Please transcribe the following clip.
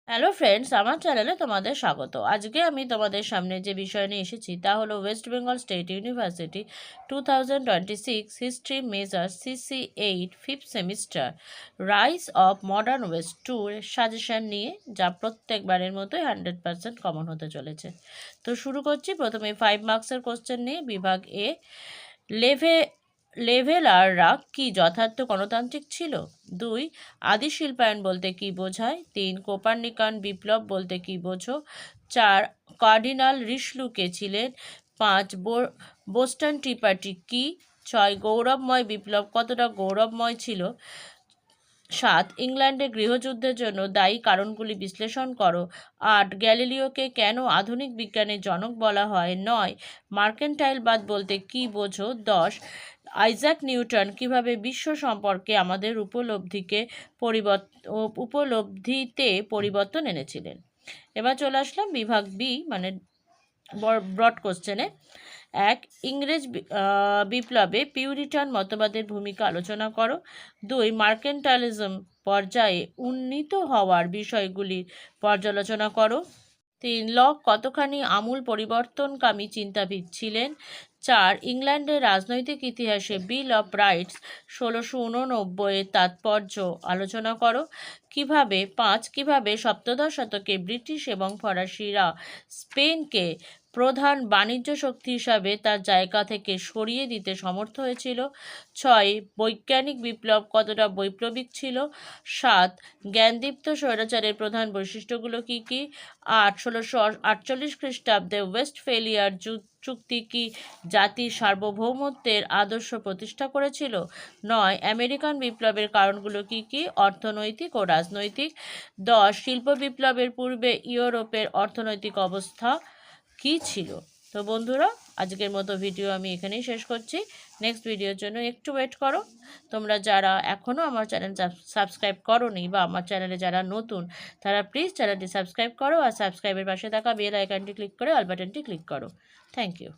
Hello friends, আমার চ্যানেলে তোমাদের স্বাগত। আজকে আমি তোমাদের সামনে যে বিষয় নিয়ে এসেছি তা হলো West Bengal state university 2026 history major CC8 fifth semester rice of modern West tour suggestion নিয়ে, যা প্রত্যেকবারের মতোই 100% কমন হতে চলেছে। তো শুরু করছি প্রথমে 5 মার্কসের কোশ্চেন নিয়ে। বিভাগ এ, লেভেলাররা কি যথার্থ গণতান্ত্রিক ছিল? 2. আদি শিল্পায়ন বলতে কি বোঝায়? 3. কোপার্নিকান বিপ্লব বলতে কি বোঝো? 4. কার্ডিনাল রিশলু কে ছিলেন? 5. বোস্টন টি পার্টি কি? 6. গৌরবময় বিপ্লব কতটা গৌরবময় ছিল? 7. ইংল্যান্ডে গৃহযুদ্ধের জন্য দায়ী কারণগুলি বিশ্লেষণ করো। 8. গ্যালিলিওকে কেন আধুনিক বিজ্ঞানের জনক বলা হয়? 9. মার্কেন্টাইলবাদ বলতে কি বোঝো? 10. আইজ্যাক নিউটন কিভাবে বিশ্ব সম্পর্কে আমাদের উপলব্ধিতে পরিবর্তন এনেছিলেন? এবার চলে আসলাম বিভাগ বি, মানে ব্রড কোশ্চেনে। 1. ইংরেজ বিপ্লবে পিউরিটান মতবাদের ভূমিকা আলোচনা করো। 2. মার্কেন্টালিজম পর্যায়ে উন্নীত হওয়ার বিষয়গুলির পর্যালোচনা করো। 3. লক কতখানি আমূল পরিবর্তনকামী চিন্তাবিদ ছিলেন? 4. ইংল্যান্ডের রাজনৈতিক ইতিহাসে বিল অফ রাইটস 1689 তাৎপর্য আলোচনা করো। 5. কিভাবে সপ্তদশ শতকে ব্রিটিশ এবং ফরাসিরা স্পেনকে প্রধান বাণিজ্য শক্তি হিসাবে তার জায়গা থেকে সরিয়ে দিতে সমর্থ হয়েছিল? 6. বৈজ্ঞানিক বিপ্লব কতটা বৈপ্লবিক ছিল? 7. জ্ঞানদীপ্ত স্বৈরাচারের প্রধান বৈশিষ্ট্যগুলো কী কী? 8. 1648 খ্রিস্টাব্দে ওয়েস্টফেলিয়ার চুক্তি কি জাতির সার্বভৌমত্বের আদর্শ প্রতিষ্ঠা করেছিল? 9. আমেরিকান বিপ্লবের কারণগুলো কী কী? অর্থনৈতিক ও রাজনৈতিক। 10. শিল্প বিপ্লবের পূর্বে ইউরোপের অর্থনৈতিক অবস্থা কী ছিল? তো বন্ধুরা, আজকের মতো ভিডিও আমি এখানেই শেষ করছি। নেক্সট ভিডিওর জন্য একটু ওয়েট করো। তোমরা যারা এখনও আমার চ্যানেল সাবস্ক্রাইব করোনি বা আমার চ্যানেলে যারা নতুন, তারা প্লিজ চ্যানেলটি সাবস্ক্রাইব করো আর সাবস্ক্রাইবের পাশে থাকা বেল আইকনটি ক্লিক করে অল বাটনটি ক্লিক করো। Thank you.